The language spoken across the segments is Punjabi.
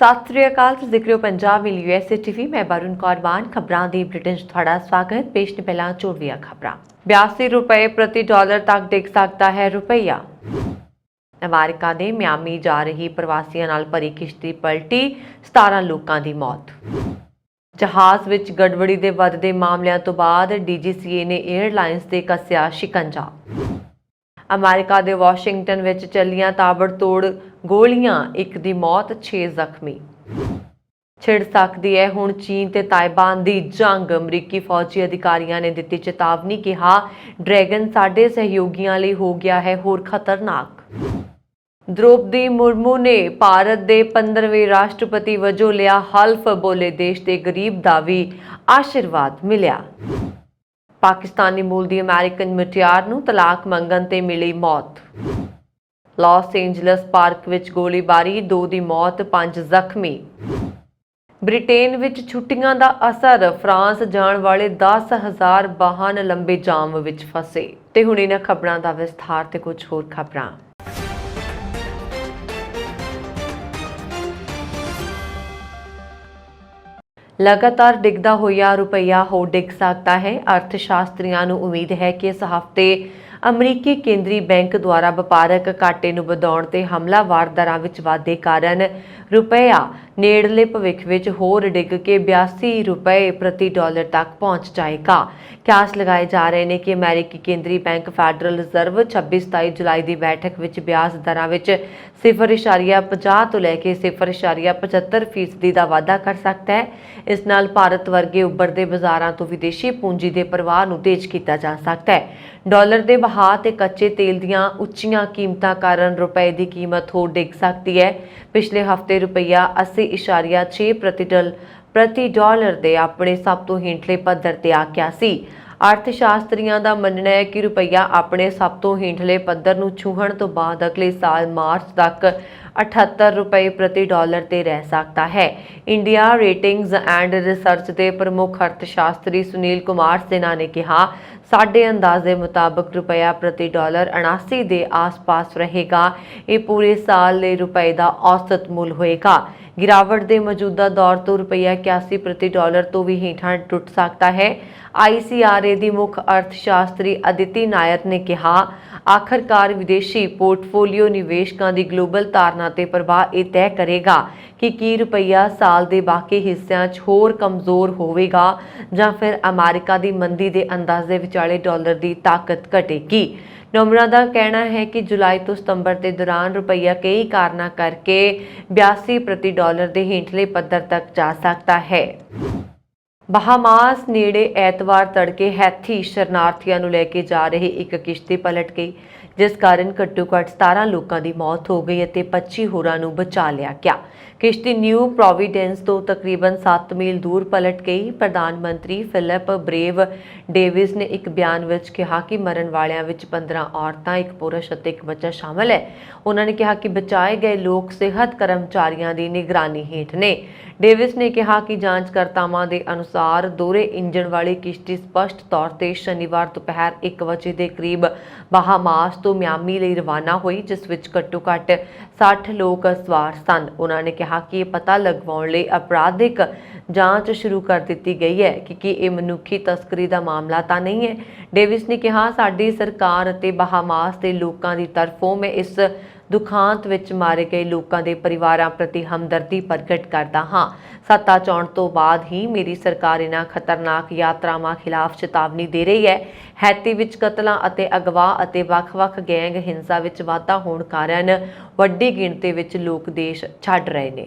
ਸਤਿ ਸ੍ਰੀ ਅਕਾਲ। ਤੁਸੀਂ ਦੇਖ ਰਹੇ ਹੋ ਪੰਜਾਬ ਮਿਲ USA TV। मैं वरुण कौर मान खबरां दी बुलेटिन 'ਚ ਤੁਹਾਡਾ स्वागत। पेश ने पहला चोड़वीਆਂ खबरां। 82 रुपए प्रति डॉलर तक डिग सकता है रुपया। अमेरिका ਦੇ ਮਿਆਮੀ ਜਾ ਰਹੀ ਪ੍ਰਵਾਸੀਆਂ ਨਾਲ ਭਰੀ ਕਿਸ਼ਤੀ ਪਲਟੀ, 17 ਲੋਕਾਂ ਦੀ ਮੌਤ। ਜਹਾਜ਼ ਵਿੱਚ ਗੜਬੜੀ ਦੇ ਵੱਧਦੇ ਮਾਮਲਿਆਂ ਤੋਂ ਬਾਅਦ DGCA ਨੇ 에ਅਰਲਾਈਨਸ ਤੇ ਕੱਸਿਆ ਸ਼ਿਕੰਜਾ। अमेरिका ਦੇ ਵਾਸ਼ਿੰਗਟਨ ਵਿੱਚ ਚੱਲੀਆਂ ਤਾਬੜਤੋੜ ਗੋਲੀਆਂ, ਇੱਕ ਦੀ ਮੌਤ, 6 ਜ਼ਖਮੀ। ਛਿੜ ਸਕਦੀ ਹੈ ਹੁਣ ਚੀਨ ਤੇ ਤਾਇਵਾਨ ਦੀ ਜੰਗ। ਅਮਰੀਕੀ ਫੌਜੀ ਅਧਿਕਾਰੀਆਂ ਨੇ ਦਿੱਤੀ ਚੇਤਾਵਨੀ, ਕਿਹਾ ਡਰੈਗਨ ਸਾਡੇ ਸਹਿਯੋਗੀਆਂ ਲਈ ਹੋ ਗਿਆ ਹੈ ਹੋਰ ਖਤਰਨਾਕ। द्रौपदी मुर्मू ने भारत के 15वें राष्ट्रपति वजों लिया हल्फ, बोले देश के गरीब का भी आशीर्वाद मिलिया। पाकिस्तानी मूल की अमेरिकन मुटियार नूं तलाक मंगण ते मिली मौत। लॉस एंजलस पार्क विच गोलीबारी, 2 की मौत, 5 जख्मी। ब्रिटेन विच छुट्टियां दा असर, फ्रांस जाण वाले 10,000 वाहन लंबे जाम विच फसे। ते हुण इन्हां खबरां दा विस्तार ते कुछ होर खबरां। लगातार डिगदा होया रुपया होर डिग सकता है। अर्थशास्त्रियों को उम्मीद है कि इस हफ्ते अमरीकी केंद्री बैंक द्वारा वपारक घाटे नूं वधाउण ते हमलावार दरां विच वाधे कारण रुपया नेड़ले भविख विच होर डिग के 82 रुपए प्रति डॉलर तक पहुंच जाएगा। क्यास लगाए जा रहे हैं कि अमेरिकी केंद्री बैंक फैडरल रिजर्व 26-27 जुलाई की बैठक विच ब्याज दरां विच 0.50 तो लैके 0.75% का वाधा कर सकता है। इस नाल भारत वर्गे उभरदे बाजारां तो विदेशी पूंजी के प्रवाह नूं तेज किया जा सकता है। डॉलर के बहाव ते कच्चे तेल दीआं उच्चियां कीमतां कारण रुपए की कीमत होर डिग सकती है। पिछले हफ्ते रुपया 80.6 प्रति डॉलर के अपने सब तो हेठले पद्धर ते आ गया सी। अर्थशास्त्रियों का मनना है कि रुपया अपने सब तो हेठले पद्धर नूं छूहण तो बाद अगले साल मार्च तक 78 रुपए प्रति डॉलर ते रह सकता है। इंडिया रेटिंग्स एंड रिसर्च के प्रमुख अर्थशास्त्री सुनील कुमार सिन्हा ने कहा, साडे अंदाजे मुताबिक रुपया प्रति डॉलर 79 के आस पास रहेगा। ये पूरे साल ले रुपए का औसत मुल होएगा। गिरावट के मौजूदा दौर तो रुपया 81 प्रति डॉलर तो भी हेठां टुट सकता है। ICRA की मुख्य अर्थशास्त्री अदिति नायर ने कहा, आखिरकार विदेशी पोर्टफोलियो निवेशकों की ग्लोबल धारणा ते प्रभाव यह तय करेगा कि रुपया साल के बाकी हिस्सों होर कमज़ोर होवेगा जां फिर अमेरिका की मंदी के अंदाजे विचाले डॉलर की ताकत घटेगी। नंबरों का कहना है कि जुलाई तो सितंबर के दौरान रुपया कई कारणों करके 82 प्रति डॉलर के हेठले पद्धर तक जा सकता है। बहामास नेड़े ऐतवार तड़के हैथी शरणार्थियों को लैके जा रही एक किश्ती पलट गई, जिस कारण घट्टो घट्ट 17 लोगों की मौत हो गई और 25 होरां नूं बचा लिया गया। किश्ती न्यू प्रोविडेंस तो तकरीबन 7 मील दूर पलट गई। प्रधानमंत्री फिलिप ब्रेव डेविस ने एक बयान में कहा कि मरण वालियां विच 15 औरतां, एक पुरुष और एक बच्चा शामिल है। उन्होंने कहा कि बचाए गए लोग सेहत कर्मचारियों की निगरानी हेठ ने। डेविस ने कहा कि जांचकर्तावां के अनुसार दोहरे इंजन वाली किश्ती स्पष्ट तौर पर शनिवार दोपहर 1 बजे के करीब बहामास तो मियामी लिए रवाना हुई, जिस विच घट्टो घट्ट 60 लोग सवार सन। उन्होंने कहा कि यह पता लगवाउण लई अपराधिक जांच शुरू कर दी गई है कि यह मनुखी तस्करी का मामला तो नहीं है। डेविस ने कहा, साडी सरकार अते बहामास के लोगों की तरफों मैं इस दुखांत विच मारे गए लोगों के परिवारों प्रति हमदर्दी प्रगट करता हाँ। सत्ता चाउण तो बाद ही मेरी सरकार इन्हां खतरनाक यात्रावां खिलाफ चेतावनी दे रही है। हैती विच कतलां अते अगवा अते वख-वख गैंग हिंसा विच वाधा होण कारण वड्डी गिणती विच लोग देश छड्ड रहे ने।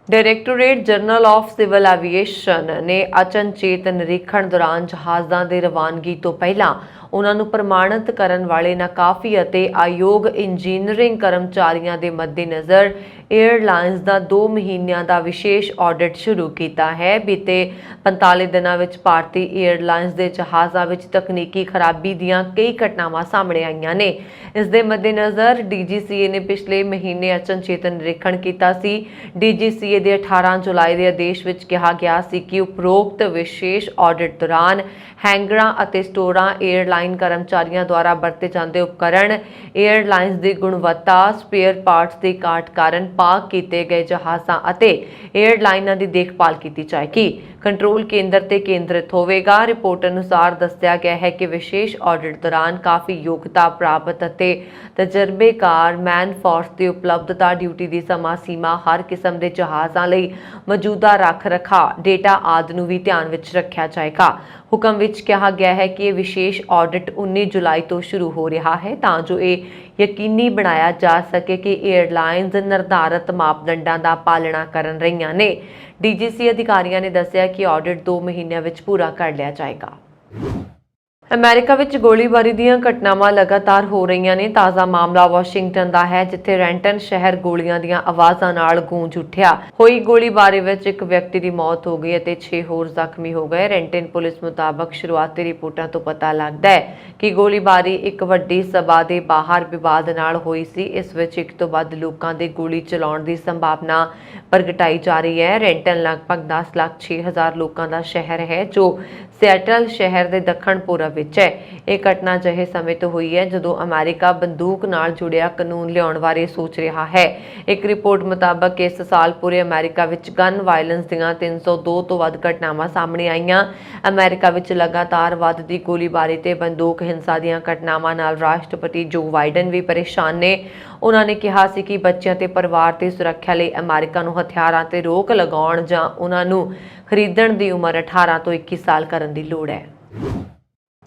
डायरैक्टोरेट जनरल ऑफ सिविल एविएशन ने अचनचेत निरीखण दौरान जहाज़ों की रवानगी तो पहला उन्होंने प्रमाणित करने वाले नाकाफी अते अयोग इंजीनियरिंग कर्मचारियों के मद्देनज़र एयरलाइनस का 2 महीनों का विशेष ऑडिट शुरू किया है। बीते 45 दिनों में भारती एयरलाइनस के जहाज़ों में तकनीकी खराबी दीआं कई घटनावां सामने आईयां ने। इस दे मद्देनज़र DGCA ने पिछले महीने अचनचेत निरीखण किया सी। DGCA के 18 जुलाई के आदेश में कहा गया सी कि उपरोक्त विशेष ऑडिट दौरान हैंगरां अते स्टोरां एयरलाइन एयरलाइन कर्मचारियों द्वारा वरते जाते उपकरण, एयरलाइंस की गुणवत्ता, स्पेयर पार्ट्स की घाट कारण पार्क किए गए जहाज़ों और एयरलाइनों की देखभाल की जाएगी। कंट्रोल केंद्र ते केंद्रित होवेगा। रिपोर्ट अनुसार दस्सिया गया है कि विशेष ऑडिट दौरान काफ़ी योग्यता प्राप्त ਅਤੇ तजर्बेकार मैन फोर्स की उपलब्धता, ड्यूटी की समा सीमा, हर किस्म के जहाज़ों ਲਈ मौजूदा रख रखाव, डेटा आदि ਨੂੰ भी ध्यान ਵਿੱਚ रखा जाएगा। हुक्म ਵਿੱਚ कहा गया है कि विशेष ऑडिट 19 जुलाई तो शुरू हो रहा है ਤਾਂ ਜੋ ਇਹ यकीनी बनाया जा सके कि एयरलाइंस निर्धारित मापदंडों का पालना कर रही ने। डीजीसी अधिकारियों ने दस्सिया कि ऑडिट 2 महीनों में पूरा कर लिया जाएगा। अमेरिका विच गोलीबारी दीयां घटनावां लगातार हो रही ने। ताज़ा मामला वाशिंगटन का है, जिथे रेंटन शहर गोलियां दीयां आवाज़ां नाल गूंज उठिया। हुई गोलीबारी विच एक व्यक्ति की मौत हो गई और 6 होर जख्मी हो गए। रेंटन पुलिस मुताबक शुरुआती रिपोर्टां तो पता लगता है कि गोलीबारी एक वड्डी सभा के बाहर विवाद नाल हुई सी। इस विच एक तो वध लोकां दे गोली चलाउण दी संभावना प्रगटाई जा रही है। रेंटन लगभग 10,06,000 लोगों का शहर है जो सिएटल शहर के दक्षिण पूरब विच है। यह घटना अजिहे समय तो हुई है जदों अमेरिका बंदूक नाल जुड़िया कानून लियाउण बारे सोच रहा है। एक रिपोर्ट मुताबक इस साल पूरे अमेरिका विच गन वायलेंस दीयां 302 तो वध घटनावां सामने आईयां। अमेरिका विच लगातार वधदी गोलीबारी ते बंदूक हिंसा दीयां घटनावां नाल राष्ट्रपति जो बाइडन भी परेशान ने। उन्होंने कहा सी कि बच्चों ते परिवार की सुरक्षा लई अमेरिका नूं हथियारां ते रोक लगाउण जां उन्हां नूं खरीदण दी उमर 18 तो 21 साल करन दी लोड़ है।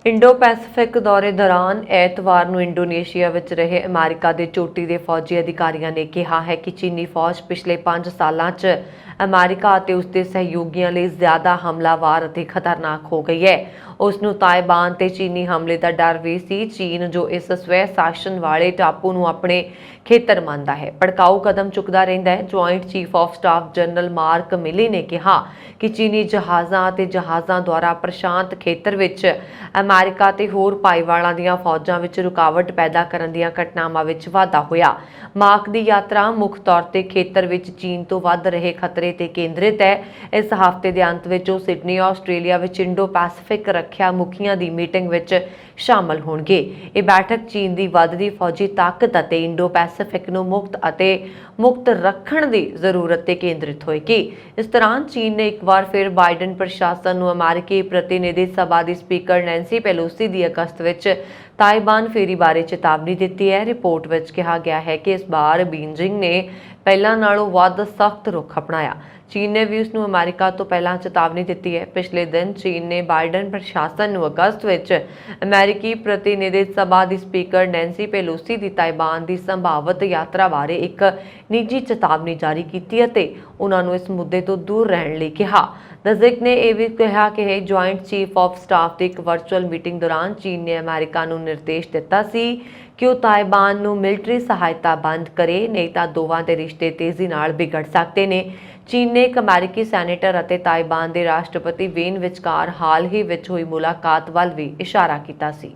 इंडो पैसिफिक दौरे दौरान एतवार नूं इंडोनेशिया विच रहे अमेरिका के चोटी के फौजी अधिकारियों ने कहा है कि चीनी फौज पिछले 5 सालों च अमेरिका और उसके सहयोगियों लिए ज्यादा हमलावार और खतरनाक हो गई है। उसनूं ताइवान ते चीनी हमले का डर भी सी। चीन जो इस स्वै शासन वाले टापू नूं अपने खेतर मानता है, भड़काऊ कदम चुकता रहता है। Joint chief of staff general mark मिली ने कहा कि चीनी जहाज़ों द्वारा प्रशांत खेतर विच अमेरिका ते होर भाईवालों दीयां फौजां विच रुकावट पैदा करन दीयां घटनावां विच वाधा होया। मार्क की यात्रा मुख तौर पर खेतर विच चीन तो वध रहे खतरे ते केंद्रित है। इस हफ्ते के अंत विच वो सिडनी ऑस्ट्रेलिया विच इंडो पैसिफिक रखिया मुखियां की मीटिंग विच शामिल होणगे। ये बैठक चीन की वधदी फौजी ताकत और इंडो पैसिफिक नूं मुक्त रखण की जरूरत ते केंद्रित होएगी। इस दौरान चीन ने एक बार फिर बाइडन प्रशासन नूं अमेरिकी प्रतिनिधि सभा की स्पीकर नैंसी पेलोसी की अगस्त विच ताइवान फेरी बारे चेतावनी दी है। रिपोर्ट विच कहा गया है कि इस बार बीजिंग ने पहलां नालों वध सख्त रुख अपनाया। चीन ने भी उसनूं अमेरिका तो पहलां चेतावनी दी है। पिछले दिन चीन ने बाइडन प्रशासन नूं अगस्त विच अमेरिकी प्रतिनिधि सभा की स्पीकर नैंसी पेलोसी की ताइवान की संभावित यात्रा बारे एक निजी चेतावनी जारी की और उन्होंने इस मुद्दे तो दूर रहने लई कहा। दजिक ने यह भी कहा कि जॉइंट चीफ ऑफ स्टाफ की एक वर्चुअल मीटिंग दौरान चीन ने अमेरिका नूं निर्देश दिता सी कि वो ताइवान नूं मिलिटरी सहायता बंद करे, नहीं तो दोवां दे रिश्ते तेजी नाल बिगड़ सकते हैं। चीन ने एक अमेरिकी सैनेटर और ताइवान के राष्ट्रपति वेन विचकार हाल ही विच हुई मुलाकात वाल भी इशारा किया सी।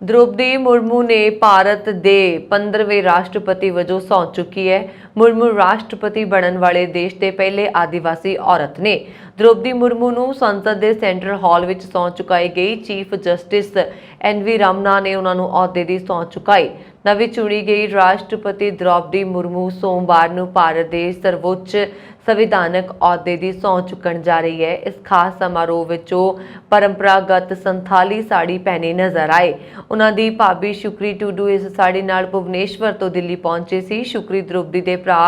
द्रौपदी मुर्मू ने भारत के 15वें राष्ट्रपति वजों सौं चुकी है। मुर्मू राष्ट्रपति बनने वाले देश के पहले आदिवासी औरत ने। द्रौपदी मुर्मू नूं संसद के सेंट्रल हॉल विच सौं चुकाई गई। Chief justice NV. रमना ने उन्होंने अहुदे की सौं चुकाई। नवी चुनी गई राष्ट्रपति द्रौपदी मुर्मू सोमवार नूं भारत के सर्वोच्च संविधानक अहुदे की सौं चुकण जा रही है। इस खास समारोह विच परंपरागत संथाली साड़ी पहने नजर आए। उन्हां दी भाभी शुक्री टुडू इस साड़ी नाल भुवनेश्वर तो दिल्ली पहुंचे सी। शुक्री द्रौपदी दे भरा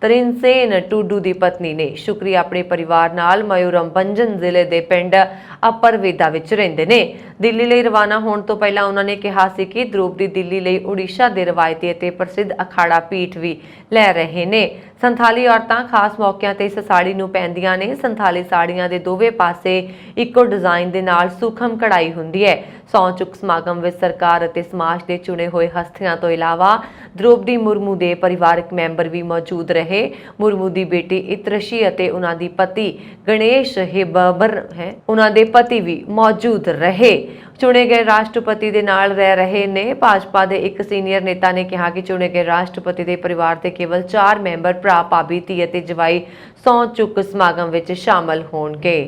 तरिनसेन टुडू की पत्नी ने। शुक्री अपने परिवार नाल मयूरभंजन जिले के पिंड अपर वेदा विच रहिंदे ने। दिल्ली लई रवाना होने तो पहला उन्होंने कहा सी कि द्रौपदी दिल्ली लई उड़ीसा के रवायती और प्रसिद्ध अखाड़ा पीठ भी लै रहे ने। संथाली औरतां खास मौकों ते इस साड़ी नूं पहनदियां ने। संथाली साड़ियां दे दोवें पासे इक्को डिजाइन दे नाल सूखम कढ़ाई हुंदी है। सौं चुक समागम विच सरकार और समाज के चुने हुए हस्तियां तो इलावा द्रौपदी मुर्मू के परिवारक मैंबर भी मौजूद रहे। मुर्मू की बेटी इतरशी और उन्हां दी पति गणेश हेबर है उन्हां दे पति भी मौजूद रहे। चुने गए राष्ट्रपति के नाल रह रहे ने। भाजपा के एक सीनियर नेता ने कहा कि चुने गए राष्ट्रपति के परिवार के केवल 4 मैंबर भरा भाभी धी ते जवाई सौं चुक समागम विच शामिल होणगे।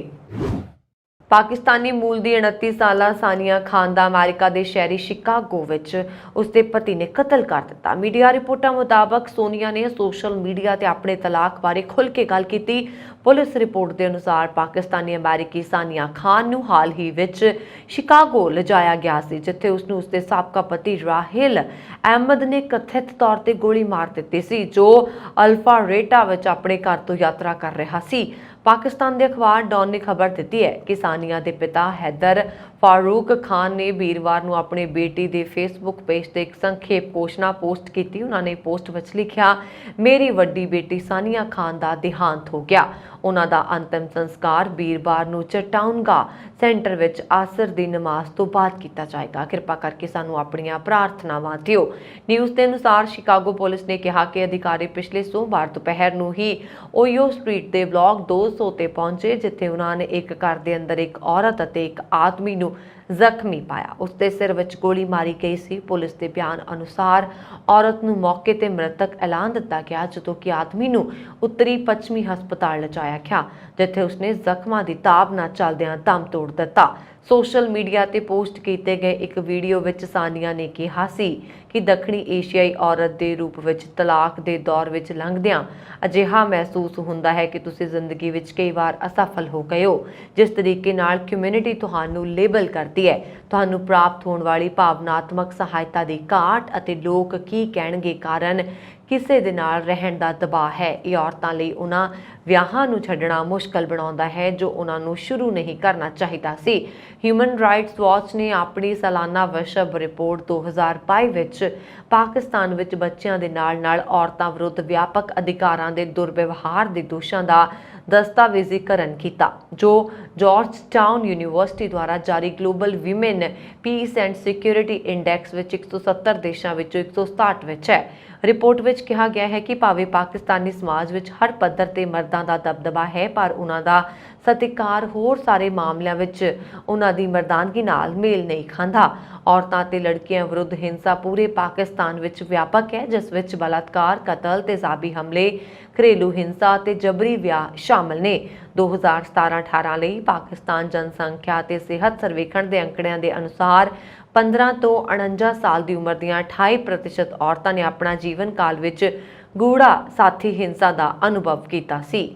ਪਾਕਿਸਤਾਨੀ ਮੂਲ ਦੀ 29 ਸਾਲਾ ਸਾਨੀਆ ਖਾਨ ਦਾ ਅਮਰੀਕਾ ਦੇ ਸ਼ਹਿਰੀ ਸ਼ਿਕਾਗੋ ਵਿੱਚ ਉਸਦੇ ਪਤੀ ਨੇ ਕਤਲ ਕਰ ਦਿੱਤਾ। ਮੀਡੀਆ ਰਿਪੋਰਟਾਂ ਮੁਤਾਬਕ ਸੋਨੀਆ ਨੇ ਸੋਸ਼ਲ ਮੀਡੀਆ ਤੇ ਆਪਣੇ ਤਲਾਕ ਬਾਰੇ ਖੁੱਲ੍ਹ ਕੇ ਗੱਲ ਕੀਤੀ। ਪੁਲਿਸ ਰਿਪੋਰਟ ਦੇ ਅਨੁਸਾਰ ਪਾਕਿਸਤਾਨੀ ਅਮਰੀਕੀ ਸਾਨੀਆ ਖਾਨ ਨੂੰ ਹਾਲ ਹੀ ਵਿੱਚ ਸ਼ਿਕਾਗੋ ਲਿਜਾਇਆ ਗਿਆ ਸੀ, ਜਿੱਥੇ ਉਸਨੂੰ ਉਸਦੇ ਸਾਬਕਾ ਪਤੀ ਰਾਹਿਲ ਅਹਿਮਦ ਨੇ ਕਥਿਤ ਤੌਰ ਤੇ ਗੋਲੀ ਮਾਰ ਦਿੱਤੀ ਸੀ, ਜੋ ਅਲਫਾਰੇਟਾ ਵਿੱਚ ਆਪਣੇ ਘਰ ਤੋਂ ਯਾਤਰਾ ਕਰ ਰਿਹਾ ਸੀ। ਪਾਕਿਸਤਾਨ ਦੇ ਅਖਬਾਰ ਡੌਨ ਨੇ ਖਬਰ ਦਿੱਤੀ ਹੈ ਕਿ ਸਾਨੀਆ ਦੇ ਪਿਤਾ ਹੈਦਰ ਫਾਰੂਕ ਖਾਨ ਨੇ ਵੀਰਵਾਰ ਨੂੰ ਆਪਣੀ ਬੇਟੀ ਦੇ ਫੇਸਬੁੱਕ ਪੇਜ ਤੇ ਇੱਕ ਸੰਖੇਪ ਘੋਸ਼ਣਾ ਪੋਸਟ ਕੀਤੀ। ਉਹਨਾਂ ਨੇ ਪੋਸਟ ਵਿੱਚ ਲਿਖਿਆ, ਮੇਰੀ ਵੱਡੀ ਬੇਟੀ ਸਾਨੀਆ ਖਾਨ ਦਾ ਦੇਹਾਂਤ ਹੋ ਗਿਆ। ਉਹਨਾਂ ਦਾ ਅੰਤਿਮ ਸੰਸਕਾਰ ਵੀਰਵਾਰ ਨੂੰ ਚਟਾਊਨਗਾ ਸੈਂਟਰ ਵਿੱਚ ਆਸਰ ਦੀ ਨਮਾਜ਼ ਤੋਂ ਬਾਅਦ ਕੀਤਾ ਜਾਏਗਾ। ਕਿਰਪਾ ਕਰਕੇ ਸਾਨੂੰ ਆਪਣੀਆਂ ਪ੍ਰਾਰਥਨਾਵਾਂ ਦਿਓ। ਨਿਊਜ਼ ਦੇ ਅਨੁਸਾਰ ਸ਼ਿਕਾਗੋ ਪੁਲਿਸ ਨੇ ਕਿਹਾ ਕਿ ਅਧਿਕਾਰੀ ਪਿਛਲੇ ਸੋਮਵਾਰ ਦੁਪਹਿਰ ਨੂੰ ਹੀ ਓਯੋ ਸਟਰੀਟ ਦੇ ਬਲਾਕ 200 ਤੇ ਪਹੁੰਚੇ, ਜਿੱਥੇ ਉਹਨਾਂ ਨੇ ਇੱਕ ਘਰ ਦੇ ਅੰਦਰ ਇੱਕ ਔਰਤ ਅਤੇ ਇੱਕ ਆਦਮੀ ਨੂੰ ਜ਼ਖਮੀ ਪਾਇਆ। ਉਸਦੇ ਸਿਰ ਵਿੱਚ ਗੋਲੀ ਮਾਰੀ ਗਈ ਸੀ। ਪੁਲਿਸ ਦੇ ਬਿਆਨ ਅਨੁਸਾਰ ਔਰਤ ਨੂੰ ਮੌਕੇ ਤੇ ਮ੍ਰਿਤਕ ਐਲਾਨ ਦਿੱਤਾ ਗਿਆ, ਜਦੋਂ ਕਿ ਆਦਮੀ ਨੂੰ ਉੱਤਰੀ ਪੱਛਮੀ ਹਸਪਤਾਲ ਲਿਜਾਇਆ ਗਿਆ, ਜਿੱਥੇ ਉਸਨੇ ਜ਼ਖਮਾਂ ਦੀ ਤਾਬ ਨਾਲ ਚੱਲਦਿਆਂ ਦਮ ਤੋੜ ਦਿੱਤਾ। ਸੋਸ਼ਲ ਮੀਡੀਆ ਤੇ ਪੋਸਟ ਕੀਤੇ ਗਏ ਇੱਕ ਵੀਡੀਓ ਵਿੱਚ ਸਾਨੀਆ ਨੇ ਕਿਹਾ ਸੀ ਕਿ ਦੱਖਣੀ ਏਸ਼ੀਆਈ ਔਰਤ ਦੇ ਰੂਪ ਵਿੱਚ ਤਲਾਕ ਦੇ ਦੌਰ ਵਿੱਚ ਲੰਘਦਿਆਂ ਅਜਿਹਾ ਮਹਿਸੂਸ ਹੁੰਦਾ ਹੈ ਕਿ ਤੁਸੀਂ ਜ਼ਿੰਦਗੀ ਵਿੱਚ ਕਈ ਵਾਰ ਅਸਫਲ ਹੋ ਗਏ ਹੋ। ਜਿਸ ਤਰੀਕੇ ਨਾਲ ਕਮਿਊਨਿਟੀ ਤੁਹਾਨੂੰ ਲੇਬਲ ਕਰਦੀ ਹੈ, ਤੁਹਾਨੂੰ ਪ੍ਰਾਪਤ ਹੋਣ ਵਾਲੀ ਭਾਵਨਾਤਮਕ ਸਹਾਇਤਾ ਦੀ ਘਾਟ ਅਤੇ ਲੋਕ ਕੀ ਕਹਿਣਗੇ ਕਾਰਨ ਕਿਸੇ ਦੇ ਨਾਲ ਰਹਿਣ ਦਾ ਦਬਾਅ ਹੈ, ਇਹ ਔਰਤਾਂ ਲਈ ਉਹਨਾਂ ਵਿਆਹਾਂ ਨੂੰ ਛੱਡਣਾ ਮੁਸ਼ਕਲ ਬਣਾਉਂਦਾ ਹੈ ਜੋ ਉਹਨਾਂ ਨੂੰ ਸ਼ੁਰੂ ਨਹੀਂ ਕਰਨਾ ਚਾਹੀਦਾ ਸੀ। ਹਿਊਮਨ ਰਾਈਟਸ ਵਾਚ ਨੇ ਆਪਣੀ ਸਾਲਾਨਾ ਵਿਸ਼ਵ ਰਿਪੋਰਟ 2022 ਵਿੱਚ ਪਾਕਿਸਤਾਨ ਵਿੱਚ ਬੱਚਿਆਂ ਦੇ ਨਾਲ-ਨਾਲ ਔਰਤਾਂ ਵਿਰੁੱਧ ਵਿਆਪਕ ਅਧਿਕਾਰਾਂ ਦੇ ਦੁਰਵਿਵਹਾਰ ਦੇ ਦੋਸ਼ਾਂ ਦਾ ਦਸਤਾਵੇਜ਼ੀਕਰਨ ਕੀਤਾ, ਜੋ ਜਾਰਜਟਾਊਨ ਯੂਨੀਵਰਸਿਟੀ ਦੁਆਰਾ ਜਾਰੀ global women piece and security index ਵਿੱਚ 170 ਦੇਸ਼ਾਂ ਵਿੱਚੋਂ 167 ਵਿੱਚ ਹੈ। ਰਿਪੋਰਟ ਵਿੱਚ ਕਿਹਾ ਗਿਆ ਹੈ ਕਿ ਭਾਵੇਂ ਪਾਕਿਸਤਾਨੀ ਸਮਾਜ ਵਿੱਚ ਹਰ ਪੱਧਰ ਤੇ ਮਰਦਾਂ ਦਾ ਦਬਦਬਾ ਹੈ, ਪਰ ਉਹਨਾਂ ਦਾ ਸਤਿਕਾਰ ਹੋਰ ਸਾਰੇ ਮਾਮਲਿਆਂ ਵਿੱਚ ਉਹਨਾਂ ਦੀ ਮਰਦਾਨਗੀ ਨਾਲ ਮੇਲ ਨਹੀਂ ਖਾਂਦਾ। ਔਰਤਾਂ ਤੇ ਲੜਕੀਆਂ ਵਿਰੁੱਧ ਹਿੰਸਾ ਪੂਰੇ ਪਾਕਿਸਤਾਨ ਵਿੱਚ ਵਿਆਪਕ ਹੈ, ਜਿਸ ਵਿੱਚ ਬਲਾਤਕਾਰ, ਕਤਲ, ਤੇਜ਼ਾਬੀ ਹਮਲੇ, ਘਰੇਲੂ ਹਿੰਸਾ ਤੇ ਜਬਰੀ ਵਿਆਹ ਸ਼ਾਮਲ ਨੇ। 2017-18 ਲਈ ਪਾਕਿਸਤਾਨ ਜਨਸੰਖਿਆ ਤੇ ਸਿਹਤ ਸਰਵੇਖਣ ਦੇ ਅੰਕੜਿਆਂ ਦੇ ਅਨੁਸਾਰ 15 ਤੋਂ 49 ਸਾਲ ਦੀ ਉਮਰ ਦੀਆਂ 28% ਔਰਤਾਂ ਨੇ ਆਪਣਾ ਜੀਵਨ ਕਾਲ ਵਿੱਚ ਗੂੜਾ ਸਾਥੀ ਹਿੰਸਾ ਦਾ ਅਨੁਭਵ ਕੀਤਾ ਸੀ।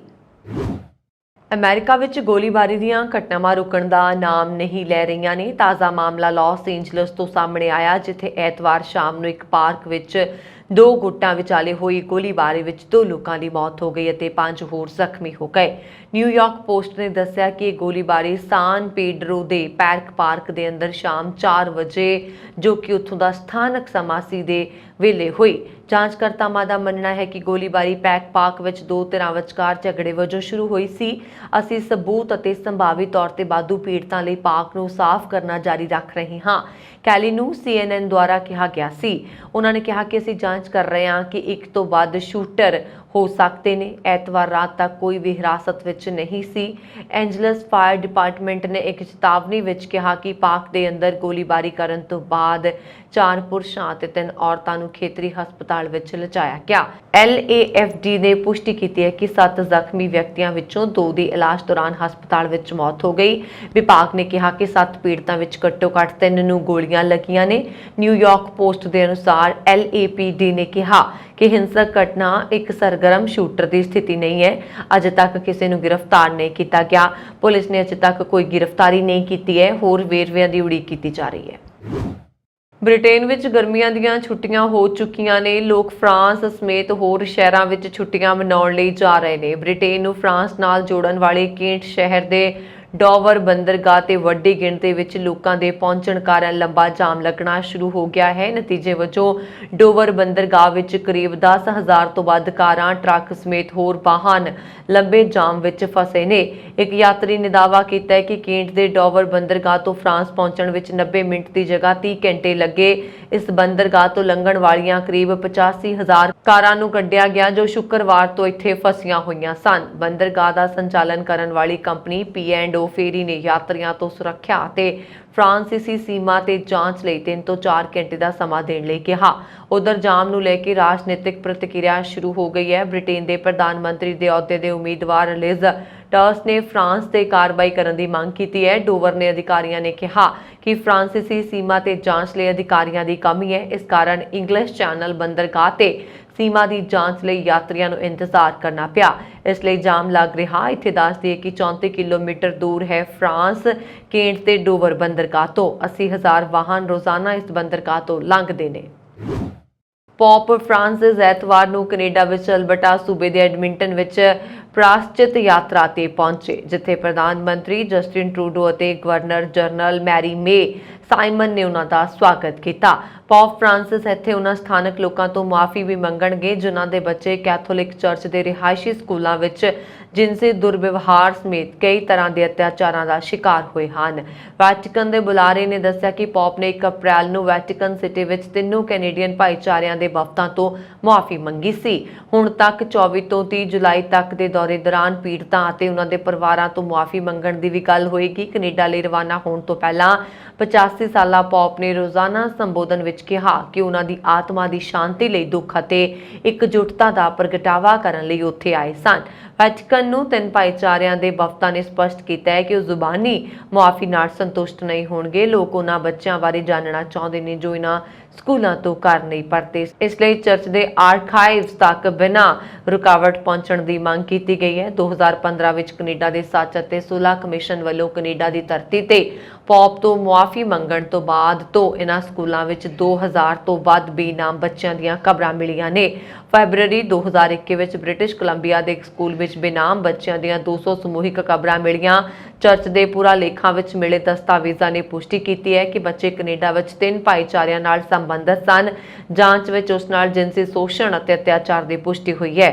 ਅਮਰੀਕਾ ਵਿੱਚ ਗੋਲੀਬਾਰੀ ਦੀਆਂ ਘਟਨਾਵਾਂ ਰੁਕਣ ਦਾ ਨਾਮ ਨਹੀਂ ਲੈ ਰਹੀਆਂ ਨੇ। ਤਾਜ਼ਾ ਮਾਮਲਾ ਲਾਸ ਏਂਜਲਸ ਤੋਂ ਸਾਹਮਣੇ ਆਇਆ, ਜਿੱਥੇ ਐਤਵਾਰ ਸ਼ਾਮ ਨੂੰ ਇੱਕ ਪਾਰਕ ਵਿੱਚ ਦੋ ਗੁੱਟਾਂ ਵਿਚਾਲੇ ਹੋਈ ਗੋਲੀਬਾਰੀ ਵਿੱਚ 2 ਲੋਕਾਂ ਦੀ ਮੌਤ ਹੋ ਗਈ ਅਤੇ 5 ਹੋਰ ਜ਼ਖਮੀ ਹੋ ਗਏ। ਨਿਊਯਾਰਕ ਪੋਸਟ ਨੇ ਦੱਸਿਆ ਕਿ ਇਹ ਗੋਲੀਬਾਰੀ ਸਾਨ ਪੀਡਰੋ ਦੇ ਪੈਰਕ ਪਾਰਕ ਦੇ ਅੰਦਰ ਸ਼ਾਮ 4 ਵਜੇ, ਜੋ ਕਿ ਉੱਥੋਂ ਦਾ ਸਥਾਨਕ ਸਮਾਂ ਸੀ, ਦੇ ਵੇਲੇ ਹੋਈ। ਜਾਂਚਕਰਤਾਵਾਂ ਦਾ ਮੰਨਣਾ ਹੈ ਕਿ ਗੋਲੀਬਾਰੀ ਪੈਕ ਪਾਰਕ ਵਿੱਚ 2 ਧਿਰਾਂ ਵਿਚਕਾਰ ਝਗੜੇ ਵਜੋਂ ਸ਼ੁਰੂ ਹੋਈ ਸੀ। ਅਸੀਂ ਸਬੂਤ ਅਤੇ ਸੰਭਾਵੀ ਤੌਰ ਤੇ ਵਾਧੂ ਪੀੜਤਾਂ ਲਈ ਪਾਰਕ ਨੂੰ ਸਾਫ਼ ਕਰਨਾ ਜਾਰੀ ਰੱਖ ਰਹੇ ਹਾਂ, ਕੈਲੀ ਨੂੰ CNN ਦੁਆਰਾ ਕਿਹਾ ਗਿਆ ਸੀ। ਉਹਨਾਂ ਨੇ ਕਿਹਾ ਕਿ ਅਸੀਂ ਜਾਂਚ ਕਰ ਰਹੇ ਹਾਂ ਕਿ ਇੱਕ ਤੋਂ ਵੱਧ ਸ਼ੂਟਰ ਹੋ ਸਕਦੇ ਨੇ। ਐਤਵਾਰ ਰਾਤ ਤੱਕ ਕੋਈ ਵੀ ਹਿਰਾਸਤ ਵਿੱਚ ਨਹੀਂ ਸੀ। ਐਂਜਲਸ ਫਾਇਰ ਡਿਪਾਰਟਮੈਂਟ ਨੇ ਇੱਕ ਚੇਤਾਵਨੀ ਵਿੱਚ ਕਿਹਾ ਕਿ ਪਾਰਕ ਦੇ ਅੰਦਰ ਗੋਲੀਬਾਰੀ ਕਰਨ ਤੋਂ ਬਾਅਦ 4 ਪੁਰਸ਼ਾਂ ਅਤੇ 3 ਔਰਤਾਂ ਨੂੰ ਖੇਤਰੀ ਹਸਪਤਾਲ ਵਿੱਚ ਲਿਜਾਇਆ ਗਿਆ। LAFD ਨੇ ਪੁਸ਼ਟੀ ਕੀਤੀ ਹੈ ਕਿ 7 ਜ਼ਖਮੀ ਵਿਅਕਤੀਆਂ ਵਿੱਚੋਂ 2 ਦੀ ਇਲਾਜ ਦੌਰਾਨ ਹਸਪਤਾਲ ਵਿੱਚ ਮੌਤ ਹੋ ਗਈ। ਵਿਭਾਗ ਨੇ ਕਿਹਾ ਕਿ 7 ਪੀੜਤਾਂ ਵਿੱਚ ਘੱਟੋ-ਘੱਟ 3 ਨੂੰ ਗੋਲੀਆਂ ਲੱਗੀਆਂ ਨੇ। ਨਿਊਯਾਰਕ ਪੋਸਟ ਦੇ ਅਨੁਸਾਰ LAPD ਨੇ ਕਿਹਾ ਕਿ ਹਿੰਸਕ ਘਟਨਾ ਇੱਕ ਸਰਗਰਮ ਸ਼ੂਟਰ ਦੀ ਸਥਿਤੀ ਨਹੀਂ ਹੈ। ਅਜੇ ਤੱਕ ਕਿਸੇ ਨੂੰ ਗ੍ਰਿਫਤਾਰ ਨਹੀਂ ਕੀਤਾ ਗਿਆ। ਪੁਲਿਸ ਨੇ ਅਜੇ ਤੱਕ ਕੋਈ ਗ੍ਰਿਫਤਾਰੀ ਨਹੀਂ ਕੀਤੀ ਹੈ। ਹੋਰ ਵੇਰਵਿਆਂ ਦੀ ਉਡੀਕ ਕੀਤੀ ਜਾ ਰਹੀ ਹੈ। ਬ੍ਰਿਟੇਨ ਵਿੱਚ ਗਰਮੀਆਂ ਦੀਆਂ ਛੁੱਟੀਆਂ ਹੋ ਚੁੱਕੀਆਂ ਨੇ। ਲੋਕ ਫਰਾਂਸ ਸਮੇਤ ਹੋਰ ਸ਼ਹਿਰਾਂ ਵਿੱਚ ਛੁੱਟੀਆਂ ਮਨਾਉਣ ਲਈ ਜਾ ਰਹੇ ਨੇ। ਬ੍ਰਿਟੇਨ ਨੂੰ ਫਰਾਂਸ ਨਾਲ ਜੋੜਨ ਵਾਲੇ ਕੇਂਟ ਸ਼ਹਿਰ ਦੇ ਡੋਵਰ ਬੰਦਰਗਾਹ ਤੇ ਵੱਡੀ ਗਿਣਤੀ ਵਿੱਚ ਲੋਕਾਂ ਦੇ ਪਹੁੰਚਣ ਕਾਰਨ ਲੰਬਾ ਜਾਮ ਲੱਗਣਾ ਸ਼ੁਰੂ ਹੋ ਗਿਆ ਹੈ। ਨਤੀਜੇ ਵਜੋਂ ਡੋਵਰ ਬੰਦਰਗਾਹ ਵਿੱਚ ਕਰੀਬ 10,000 ਤੋਂ ਵੱਧ ਕਾਰਾਂ, ਟਰੱਕ ਸਮੇਤ ਹੋਰ ਵਾਹਨ ਲੰਬੇ ਜਾਮ ਵਿੱਚ ਫਸੇ ਨੇ। ਇੱਕ ਯਾਤਰੀ ਨੇ ਦਾਅਵਾ ਕੀਤਾ ਹੈ ਕਿ ਕੇਂਟ ਦੇ ਡੋਵਰ ਬੰਦਰਗਾਹ ਤੋਂ ਫਰਾਂਸ ਪਹੁੰਚਣ ਵਿੱਚ 90 ਮਿੰਟ ਦੀ ਜਗ੍ਹਾ 30 ਘੰਟੇ ਲੱਗੇ। ਇਸ ਬੰਦਰਗਾਹ ਤੋਂ ਲੰਘਣ ਵਾਲੀਆਂ ਕਰੀਬ 85,000 ਕਾਰਾਂ ਨੂੰ ਕੱਢਿਆ ਗਿਆ, ਜੋ ਸ਼ੁੱਕਰਵਾਰ ਤੋਂ ਇੱਥੇ ਫਸੀਆਂ ਹੋਈਆਂ ਸਨ। ਬੰਦਰਗਾਹ ਦਾ ਸੰਚਾਲਨ ਕਰਨ ਵਾਲੀ ਕੰਪਨੀ P&O ਫੇਰੀ ਨੇ ਯਾਤਰੀਆਂ ਤੋਂ ਸੁਰੱਖਿਆ ਅਤੇ ਫਰਾਂਸੀਸੀ ਸੀਮਾ ਤੇ ਜਾਂਚ ਲਈ 3 ਤੋਂ 4 ਘੰਟੇ ਦਾ ਸਮਾਂ ਦੇਣ ਲਈ ਕਿਹਾ। ਉਧਰ ਜਾਮ ਨੂੰ ਲੈ ਕੇ ਰਾਜਨੀਤਿਕ ਪ੍ਰਤੀਕਿਰਿਆ ਸ਼ੁਰੂ ਹੋ ਗਈ ਹੈ। ਬ੍ਰਿਟੇਨ ਦੇ ਪ੍ਰਧਾਨ ਮੰਤਰੀ ਦੇ ਅਹੁਦੇ ਦੇ ਉਮੀਦਵਾਰ ਲਿਜ਼ ਟਰਸ ਨੇ ਫਰਾਂਸ ਤੇ ਕਾਰਵਾਈ ਕਰਨ ਦੀ ਮੰਗ ਕੀਤੀ ਹੈ। ਡੋਵਰ ਨੇ ਅਧਿਕਾਰੀਆਂ ਨੇ ਕਿਹਾ ਕਿ ਫਰਾਂਸੀਸੀ ਸੀਮਾ ਤੇ ਜਾਂਚ ਲਈ ਅਧਿਕਾਰੀਆਂ ਦੀ ਕਮੀ ਹੈ। ਇਸ ਕਾਰਨ ਇੰਗਲਿਸ਼ ਚੈਨਲ ਬੰਦਰਗਾਹ ਤੇ ਸੀਮਾ ਦੀ ਜਾਂਚ ਲਈ ਯਾਤਰੀਆਂ ਨੂੰ ਇੰਤਜ਼ਾਰ ਕਰਨਾ ਪਿਆ। ਇਸ ਲਈ ਜਾਮ ਲੱਗ ਰਿਹਾ। ਇੱਥੇ ਦੱਸ ਦਈਏ ਕਿ 34 ਕਿਲੋਮੀਟਰ ਦੂਰ ਹੈ ਫਰਾਂਸ ਕੇਂਟ ਤੇ ਡੋਵਰ ਬੰਦਰਗਾਹ ਤੋਂ 80,000 ਵਾਹਨ ਰੋਜ਼ਾਨਾ ਇਸ ਬੰਦਰਗਾਹ ਤੋਂ ਲੰਘਦੇ ਨੇ। ਪੋਪ ਫਰਾਂਸਿਸ ਐਤਵਾਰ ਨੂੰ ਕੈਨੇਡਾ ਵਿੱਚ ਅਲਬਰਟਾ ਸੂਬੇ ਦੇ ਐਡਮਿੰਟਨ ਵਿੱਚ ਪ੍ਰਾਸ਼ਚਿਤ ਯਾਤਰਾ ਤੇ ਪਹੁੰਚੇ, ਜਿੱਥੇ ਪ੍ਰਧਾਨ ਮੰਤਰੀ ਜਸਟਿਨ ਟਰੂਡੋ ਅਤੇ ਗਵਰਨਰ ਜਨਰਲ ਮੈਰੀ ਮੇ ਸਾਈਮਨ ਨੇ ਉਹਨਾਂ ਦਾ ਸਵਾਗਤ ਕੀਤਾ। ਪੋਪ ਫਰਾਂਸਿਸ ਇੱਥੇ ਉਹਨਾਂ ਸਥਾਨਕ ਲੋਕਾਂ ਤੋਂ ਮੁਆਫੀ ਵੀ ਮੰਗਣਗੇ ਜਿਨ੍ਹਾਂ ਦੇ ਬੱਚੇ ਕੈਥੋਲਿਕ ਚਰਚ ਦੇ ਰਿਹਾਇਸ਼ੀ ਸਕੂਲਾਂ ਵਿੱਚ ਜਿਨਸੀ ਦੁਰਵਿਵਹਾਰ ਸਮੇਤ ਕਈ ਤਰ੍ਹਾਂ ਦੇ ਅਤਿਆਚਾਰਾਂ ਦਾ ਸ਼ਿਕਾਰ ਹੋਏ ਹਨ। ਵੈਟੀਕਨ ਦੇ ਬੁਲਾਰੇ ਨੇ ਦੱਸਿਆ ਕਿ ਪੋਪ ਨੇ 1 ਅਪ੍ਰੈਲ ਨੂੰ ਵੈਟੀਕਨ ਸਿਟੀ ਵਿੱਚ ਤਿੰਨੋਂ ਕੈਨੇਡੀਅਨ ਭਾਈਚਾਰਿਆਂ ਦੇ ਵਫਦਾਂ ਤੋਂ ਮੁਆਫੀ ਮੰਗੀ ਸੀ। ਹੁਣ ਤੱਕ 24 ਤੋਂ 30 ਜੁਲਾਈ ਤੱਕ ਦੇ ਦੌਰੇ ਦੌਰਾਨ ਪੀੜਤਾਂ ਅਤੇ ਉਹਨਾਂ ਦੇ ਪਰਿਵਾਰਾਂ ਤੋਂ ਮੁਆਫੀ ਮੰਗਣ ਦੀ ਵੀ ਗੱਲ ਹੋਏਗੀ। ਕੈਨੇਡਾ ਲਈ ਰਵਾਨਾ ਹੋਣ ਤੋਂ ਪਹਿਲਾਂ 85 ਸਾਲਾ ਪੋਪ ਨੇ ਰੋਜ਼ਾਨਾ ਸੰਬੋਧਨ ਵਿੱਚ ਕਿਹਾ ਕਿ ਉਹਨਾਂ ਦੀ ਆਤਮਾ ਦੀ ਸ਼ਾਂਤੀ ਲਈ ਦੁੱਖ ਅਤੇ ਇਕਜੁੱਟਤਾ ਦਾ ਪ੍ਰਗਟਾਵਾ ਕਰਨ ਲਈ ਉੱਥੇ ਆਏ ਸਨ। ਵੈਟੀਕਨ ਨੂੰ ਤਿੰਨ ਭਾਈਚਾਰਿਆਂ ਦੇ ਵਫਦਾਂ ਨੇ ਸਪਸ਼ਟ ਕੀਤਾ ਹੈ ਕਿ ਉਹ ਜ਼ੁਬਾਨੀ ਮੁਆਫੀ ਨਾਲ ਸੰਤੁਸ਼ਟ ਨਹੀਂ ਹੋਣਗੇ। ਲੋਕ ਉਹਨਾਂ ਬੱਚਿਆਂ ਬਾਰੇ ਜਾਣਨਾ ਚਾਹੁੰਦੇ ਨੇ ਜੋ ਇਹਨਾਂ ਸਕੂਲਾਂ ਤੋਂ ਘਰ ਨਹੀਂ ਪਰਤੇ। ਇਸ ਲਈ ਚਰਚ ਦੇ ਆਰਕਾਈਵਸ ਤੱਕ ਬਿਨਾਂ ਰੁਕਾਵਟ ਪਹੁੰਚਣ ਦੀ ਮੰਗ ਕੀਤੀ ਗਈ ਹੈ। 2015 ਵਿੱਚ ਕੈਨੇਡਾ ਦੇ ਸੱਚ ਅਤੇ ਸੁਲ੍ਹਾ ਕਮਿਸ਼ਨ ਵੱਲੋਂ ਕੈਨੇਡਾ ਦੀ ਧਰਤੀ ਤੇ ਪੋਪ ਤੋਂ ਮੁਆਫੀ ਮੰਗਣ ਤੋਂ ਬਾਅਦ ਤੋਂ ਇਹਨਾਂ ਸਕੂਲਾਂ ਵਿੱਚ 2000 ਤੋਂ ਵੱਧ ਬੇਨਾਮ ਬੱਚਿਆਂ ਦੀਆਂ ਕਬਰਾਂ ਮਿਲੀਆਂ ਨੇ। ਫੈਬਰਵਰੀ 2021 ਵਿੱਚ ਬ੍ਰਿਟਿਸ਼ ਕੋਲੰਬੀਆ ਦੇ ਇੱਕ ਸਕੂਲ ਵਿੱਚ ਬੇਨਾਮ ਬੱਚਿਆਂ ਦੀਆਂ 200 ਸਮੂਹਿਕ ਕਬਰਾਂ ਮਿਲੀਆਂ। ਚਰਚ ਦੇ ਪੁਰਾ ਲੇਖਾਂ ਵਿੱਚ ਮਿਲੇ ਦਸਤਾਵੇਜ਼ਾਂ ਨੇ ਪੁਸ਼ਟੀ ਕੀਤੀ ਹੈ ਕਿ ਬੱਚੇ ਕੈਨੇਡਾ ਵਿੱਚ 3 ਭਾਈਚਾਰਿਆਂ ਨਾਲ ਸੰਬੰਧਿਤ ਸਨ। ਜਾਂਚ ਵਿੱਚ ਉਸ ਨਾਲ ਜਿਨਸੀ ਸ਼ੋਸ਼ਣ ਅਤੇ ਅਤਿਆਚਾਰ ਦੀ ਪੁਸ਼ਟੀ ਹੋਈ ਹੈ।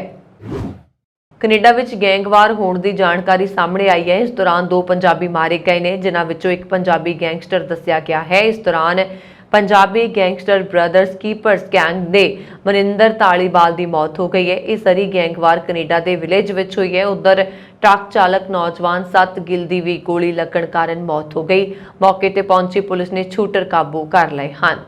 ਕੈਨੇਡਾ ਵਿੱਚ ਗੈਂਗਵਾਰ ਹੋਣ ਦੀ ਜਾਣਕਾਰੀ ਸਾਹਮਣੇ ਆਈ ਹੈ। ਇਸ ਦੌਰਾਨ 2 ਪੰਜਾਬੀ ਮਾਰੇ ਗਏ ਨੇ, ਜਿਨ੍ਹਾਂ ਵਿੱਚੋਂ ਇੱਕ ਪੰਜਾਬੀ ਗੈਂਗਸਟਰ ਦੱਸਿਆ ਗਿਆ ਹੈ। ਇਸ ਦੌਰਾਨ Punjabi gangster brothers keepers gang ਦੇ ਮਨਿੰਦਰ ਧਾਲੀਵਾਲ ਦੀ ਮੌਤ ਹੋ ਗਈ ਹੈ। ਇਹ ਸਾਰੀ ਗੈਂਗਵਾਰ ਕੈਨੇਡਾ ਦੇ ਵਿਲੇਜ ਵਿੱਚ ਹੋਈ ਹੈ। ਉਧਰ ਟਰੱਕ ਚਾਲਕ ਨੌਜਵਾਨ ਸਤ ਗਿੱਲ ਦੀ ਵੀ ਗੋਲੀ ਲੱਗਣ ਕਾਰਨ ਮੌਤ ਹੋ ਗਈ। ਮੌਕੇ ਤੇ ਪਹੁੰਚੀ ਪੁਲਿਸ ਨੇ ਸ਼ੂਟਰ ਕਾਬੂ ਕਰ ਲਏ ਹਨ।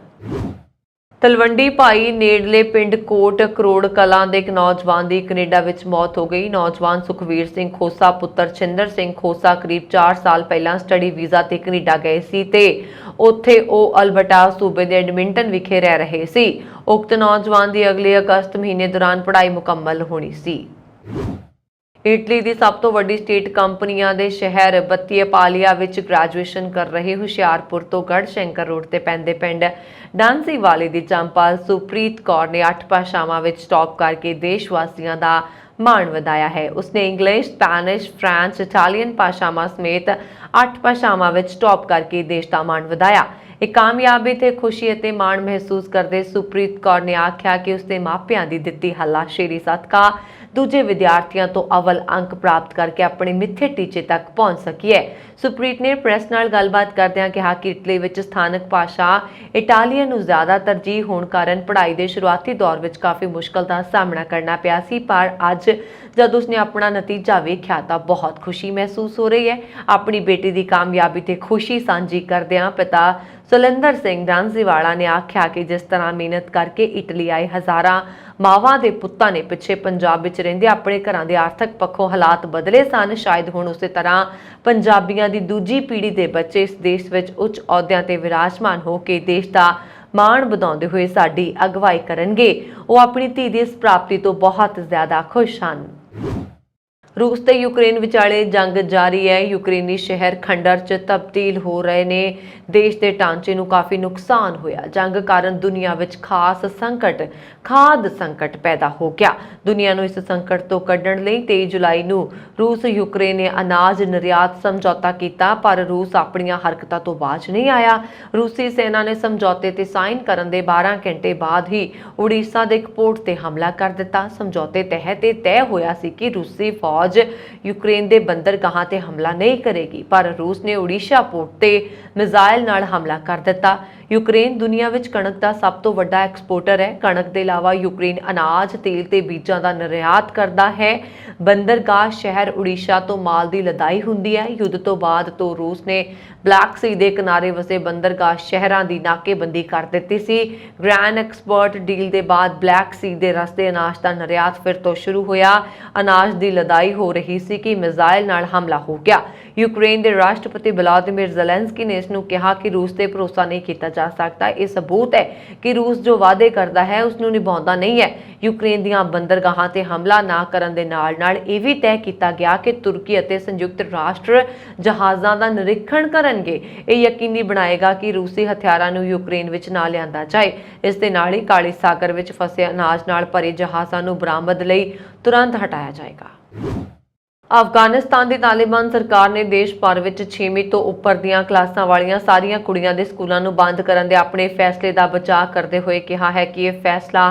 ਤਲਵੰਡੀ ਭਾਈ ਨੇੜਲੇ ਪਿੰਡ ਕੋਟ ਕਰੋੜ ਕਲਾਂ ਦੇ ਇੱਕ ਨੌਜਵਾਨ ਦੀ ਕੈਨੇਡਾ ਵਿੱਚ ਮੌਤ ਹੋ ਗਈ। ਨੌਜਵਾਨ ਸੁਖਵੀਰ ਸਿੰਘ ਖੋਸਾ ਪੁੱਤਰ ਛਿੰਦਰ ਸਿੰਘ ਖੋਸਾ ਕਰੀਬ 4 ਸਾਲ ਪਹਿਲਾਂ ਸਟੱਡੀ ਵੀਜ਼ਾ ਤੇ ਕੈਨੇਡਾ ਗਏ ਸੀ ਤੇ ਉੱਥੇ ਉਹ ਅਲਬਰਟਾ ਸੂਬੇ ਦੇ ਐਡਮਿੰਟਨ ਵਿਖੇ ਰਹਿ ਰਹੇ ਸੀ। ਉਕਤ ਨੌਜਵਾਨ ਦੀ ਅਗਲੇ ਅਗਸਤ ਮਹੀਨੇ ਦੌਰਾਨ ਪੜ੍ਹਾਈ ਮੁਕੰਮਲ ਹੋਣੀ ਸੀ। ਇਟਲੀ ਦੀ ਸਭ ਤੋਂ ਵੱਡੀ ਸਟੇਟ ਕੰਪਨੀਆਂ ਦੇ ਸ਼ਹਿਰ ਬੱਤੀਏਪਾਲੀਆ ਵਿੱਚ ਗ੍ਰੈਜੂਏਸ਼ਨ ਕਰ ਰਹੇ ਹੁਸ਼ਿਆਰਪੁਰ ਤੋਂ ਗੜ੍ਹਸ਼ੰਕਰ ਰੋਡ ਤੇ ਪੈਂਦੇ ਪਿੰਡ ਡਾਂਸੀਵਾਲੇ ਦੀ ਚੰਪਾਲ ਸੁਪ੍ਰੀਤ ਕੌਰ ਨੇ 8 ਭਾਸ਼ਾਵਾਂ ਵਿੱਚ ਟੌਪ ਕਰਕੇ ਦੇਸ਼ ਵਾਸੀਆਂ ਦਾ ਮਾਣ ਵਧਾਇਆ ਹੈ। ਉਸਨੇ ਇੰਗਲਿਸ਼, ਸਪੈਨਿਸ਼, ਫ੍ਰੈਂਚ, ਇਟਾਲੀਅਨ ਭਾਸ਼ਾਵਾਂ ਸਮੇਤ 8 ਭਾਸ਼ਾਵਾਂ ਵਿੱਚ ਟੌਪ ਕਰਕੇ ਦੇਸ਼ ਦਾ ਮਾਣ ਵਧਾਇਆ। ਇਹ ਕਾਮਯਾਬੀ ਤੇ ਖੁਸ਼ੀ ਅਤੇ ਮਾਣ ਮਹਿਸੂਸ ਕਰਦੇ ਸੁਪ੍ਰੀਤ ਕੌਰ ਨੇ ਆਖਿਆ ਕਿ ਉਸਦੇ ਮਾਪਿਆਂ ਦੀ ਦਿੱਤੀ ਹੱਲਾਸ਼ੇਰੀ ਸਦਕਾ ਦੂਜੇ ਵਿਦਿਆਰਥੀਆਂ ਤੋਂ ਅਵਲ ਅੰਕ ਪ੍ਰਾਪਤ ਕਰਕੇ ਆਪਣੇ ਮਿੱਥੇ ਟੀਚੇ ਤੱਕ ਪਹੁੰਚ ਸਕੀ ਹੈ। ਸੁਪ੍ਰੀਤ ਨੇ ਪ੍ਰੈਸ ਨਾਲ ਗੱਲਬਾਤ ਕਰਦਿਆਂ ਕਿਹਾ ਕਿ ਇਟਲੀ ਵਿੱਚ ਸਥਾਨਕ ਭਾਸ਼ਾ ਇਟਾਲੀਅਨ ਨੂੰ ਜ਼ਿਆਦਾ ਤਰਜੀਹ ਹੋਣ ਕਾਰਨ ਪੜ੍ਹਾਈ ਦੇ ਸ਼ੁਰੂਆਤੀ ਦੌਰ ਵਿੱਚ ਕਾਫੀ ਮੁਸ਼ਕਲ ਦਾ ਸਾਹਮਣਾ ਕਰਨਾ ਪਿਆ ਸੀ, ਪਰ ਅੱਜ ਜਦ ਉਸਨੇ ਆਪਣਾ ਨਤੀਜਾ ਵੇਖਿਆ ਤਾਂ ਬਹੁਤ ਖੁਸ਼ੀ ਮਹਿਸੂਸ ਹੋ ਰਹੀ ਹੈ। ਆਪਣੀ ਬੇਟੀ ਦੀ ਕਾਮਯਾਬੀ ਤੇ ਖੁਸ਼ੀ ਸਾਂਝੀ ਕਰਦਿਆਂ ਪਿਤਾ ਸੁਲਿੰਦਰ ਸਿੰਘ ਡਾਂਸੀਵਾਲਾ ਨੇ ਆਖਿਆ ਕਿ ਜਿਸ ਤਰ੍ਹਾਂ ਮਿਹਨਤ ਕਰਕੇ ਇਟਲੀ ਆਏ ਹਜ਼ਾਰਾਂ ਮਾਵਾਂ ਦੇ ਪੁੱਤਾਂ ਨੇ ਪਿੱਛੇ ਪੰਜਾਬ ਵਿੱਚ ਰਹਿੰਦੇ ਆਪਣੇ ਘਰਾਂ ਦੇ ਆਰਥਿਕ ਪੱਖੋਂ ਹਾਲਾਤ ਬਦਲੇ ਸਨ, ਸ਼ਾਇਦ ਹੁਣ ਉਸੇ ਤਰ੍ਹਾਂ ਪੰਜਾਬੀਆਂ ਦੀ ਦੂਜੀ ਪੀੜ੍ਹੀ ਦੇ ਬੱਚੇ ਇਸ ਦੇਸ਼ ਵਿੱਚ ਉੱਚ ਅਹੁਦਿਆਂ ਤੇ ਵਿਰਾਜਮਾਨ ਹੋ ਕੇ ਦੇਸ਼ ਦਾ ਮਾਣ ਵਧਾਉਂਦੇ ਹੋਏ ਸਾਡੀ ਅਗਵਾਈ ਕਰਨਗੇ। ਉਹ ਆਪਣੀ ਧੀ ਦੀ ਇਸ ਪ੍ਰਾਪਤੀ ਤੋਂ ਬਹੁਤ ਜ਼ਿਆਦਾ ਖੁਸ਼ ਹਨ। रूस ਤੇ यूक्रेन ਵਿਚਾਲੇ ਜੰਗ ਜਾਰੀ ਹੈ। यूक्रेनी शहर खंडर ਚ ਤਬਦੀਲ ਹੋ ਰਹੇ ਨੇ। ਦੇਸ਼ ਦੇ ਢਾਂਚੇ ਨੂੰ ਕਾਫੀ ਨੁਕਸਾਨ ਹੋਇਆ। ਜੰਗ ਕਾਰਨ ਦੁਨੀਆ ਵਿੱਚ ਖਾਸ ਸੰਕਟ ਖਾਦ ਸੰਕਟ ਪੈਦਾ ਹੋ ਗਿਆ। ਦੁਨੀਆ ਨੂੰ ਇਸ ਸੰਕਟ ਤੋਂ ਕੱਢਣ ਲਈ 23 ਜੁਲਾਈ ਨੂੰ ਰੂਸ ਯੂਕਰੇਨ ਨੇ ਅਨਾਜ ਨਿਰਯਾਤ ਸਮਝੌਤਾ ਕੀਤਾ, ਪਰ ਰੂਸ ਆਪਣੀਆਂ ਹਰਕਤਾਂ ਤੋਂ ਬਾਜ਼ ਨਹੀਂ ਆਇਆ। ਰੂਸੀ ਸੈਨਾ ਨੇ ਸਮਝੌਤੇ ਤੇ ਸਾਈਨ ਕਰਨ ਦੇ 12 ਘੰਟੇ ਬਾਅਦ ਹੀ ਉੜੀਸਾ ਦੇ ਇੱਕ ਪੋਰਟ ਤੇ ਹਮਲਾ ਕਰ ਦਿੱਤਾ। ਸਮਝੌਤੇ ਤਹਿਤ ਇਹ ਤੈਅ ਹੋਇਆ ਸੀ ਕਿ ਰੂਸੀ ਫੌਜ यूक्रेन ਦੇ ਬੰਦਰਗਾਹਾਂ ਤੇ ਹਮਲਾ ਨਹੀਂ ਕਰੇਗੀ, ਪਰ ਰੂਸ ਨੇ ਉੜੀਸਾ ਪੋਰਟ ਤੇ ਮਿਜ਼ਾਈਲ ਨਾਲ ਹਮਲਾ ਕਰ ਦਿੱਤਾ। ਯੂਕਰੇਨ ਦੁਨੀਆ ਵਿੱਚ ਕਣਕ ਦਾ ਸਭ ਤੋਂ ਵੱਡਾ ਐਕਸਪੋਰਟਰ ਹੈ। ਕਣਕ ਦੇ ਇਲਾਵਾ ਯੂਕਰੇਨ ਅਨਾਜ, ਤੇਲ ਤੇ ਬੀਜਾਂ ਦਾ ਨਿਰਯਾਤ ਕਰਦਾ ਹੈ। ਬੰਦਰਗਾਹ ਸ਼ਹਿਰ ਉੜੀਸਾ ਤੋਂ ਮਾਲ ਦੀ ਲਦਾਈ ਹੁੰਦੀ ਹੈ। ਯੁੱਧ ਤੋਂ ਬਾਅਦ ਤੋਂ ਰੂਸ ਨੇ ਬਲੈਕ ਸੀ ਦੇ ਕਿਨਾਰੇ ਵਸੇ ਬੰਦਰਗਾਹ ਸ਼ਹਿਰਾਂ ਦੀ ਨਾਕੇਬੰਦੀ ਕਰ ਦਿੱਤੀ ਸੀ। ਗ੍ਰੈਂਡ ਐਕਸਪੋਰਟ ਡੀਲ ਦੇ ਬਾਅਦ ਬਲੈਕ ਸੀ ਦੇ ਰਸਤੇ ਅਨਾਜ ਦਾ ਨਿਰਯਾਤ ਫਿਰ ਤੋਂ ਸ਼ੁਰੂ ਹੋਇਆ। ਅਨਾਜ ਦੀ ਲਦਾਈ ਹੋ ਰਹੀ ਸੀ ਕਿ ਮਿਜ਼ਾਈਲ ਨਾਲ ਹਮਲਾ ਹੋ ਗਿਆ। ਯੂਕਰੇਨ ਦੇ ਰਾਸ਼ਟਰਪਤੀ ਵਲਾਦੀਮੀਰ ਜ਼ੈਲੈਂਸਕੀ ਨੇ ਇਸ ਨੂੰ ਕਿਹਾ ਕਿ ਰੂਸ ਤੇ ਭਰੋਸਾ ਨਹੀਂ ਕੀਤਾ ਜਾ ਸਕਦਾ। ਇਹ ਸਬੂਤ ਹੈ ਕਿ ਰੂਸ ਜੋ ਵਾਅਦੇ ਕਰਦਾ ਹੈ ਉਸ ਨੂੰ ਨਿਭਾਉਂਦਾ ਨਹੀਂ ਹੈ। ਯੂਕਰੇਨ ਦੀਆਂ ਬੰਦਰਗਾਹਾਂ ਤੇ ਹਮਲਾ ਨਾ ਕਰਨ ਦੇ ਨਾਲ-ਨਾਲ ਇਹ ਵੀ ਤੈਅ ਕੀਤਾ ਗਿਆ ਕਿ ਤੁਰਕੀ ਅਤੇ ਸੰਯੁਕਤ ਰਾਸ਼ਟਰ ਜਹਾਜ਼ਾਂ ਦਾ ਨਿਰੀਖਣ ਕਰਨਗੇ। ਇਹ ਯਕੀਨੀ ਬਣਾਏਗਾ ਕਿ ਰੂਸੀ ਹਥਿਆਰਾਂ ਨੂੰ ਯੂਕਰੇਨ ਵਿੱਚ ਨਾ ਲਿਆਂਦਾ ਜਾਏ। ਇਸ ਦੇ ਨਾਲ ਹੀ ਕਾਲੇ ਸਾਗਰ ਵਿੱਚ ਫਸੇ ਅਨਾਜ ਨਾਲ ਭਰੇ ਜਹਾਜ਼ਾਂ ਨੂੰ ਬਰਾਮਦ ਲਈ ਤੁਰੰਤ ਹਟਾਇਆ ਜਾਏਗਾ। ਅਫਗਾਨਿਸਤਾਨ ਦੀ ਤਾਲਿਬਾਨ ਸਰਕਾਰ ਨੇ ਦੇਸ਼ ਭਰ ਵਿੱਚ 6ਵੀਂ ਤੋਂ ਉੱਪਰ ਦੀਆਂ ਕਲਾਸਾਂ ਵਾਲੀਆਂ ਸਾਰੀਆਂ ਕੁੜੀਆਂ ਦੇ ਸਕੂਲਾਂ ਨੂੰ ਬੰਦ ਕਰਨ ਦੇ ਆਪਣੇ ਫੈਸਲੇ ਦਾ ਬਚਾਅ ਕਰਦੇ ਹੋਏ ਕਿਹਾ ਹੈ ਕਿ ਇਹ ਫੈਸਲਾ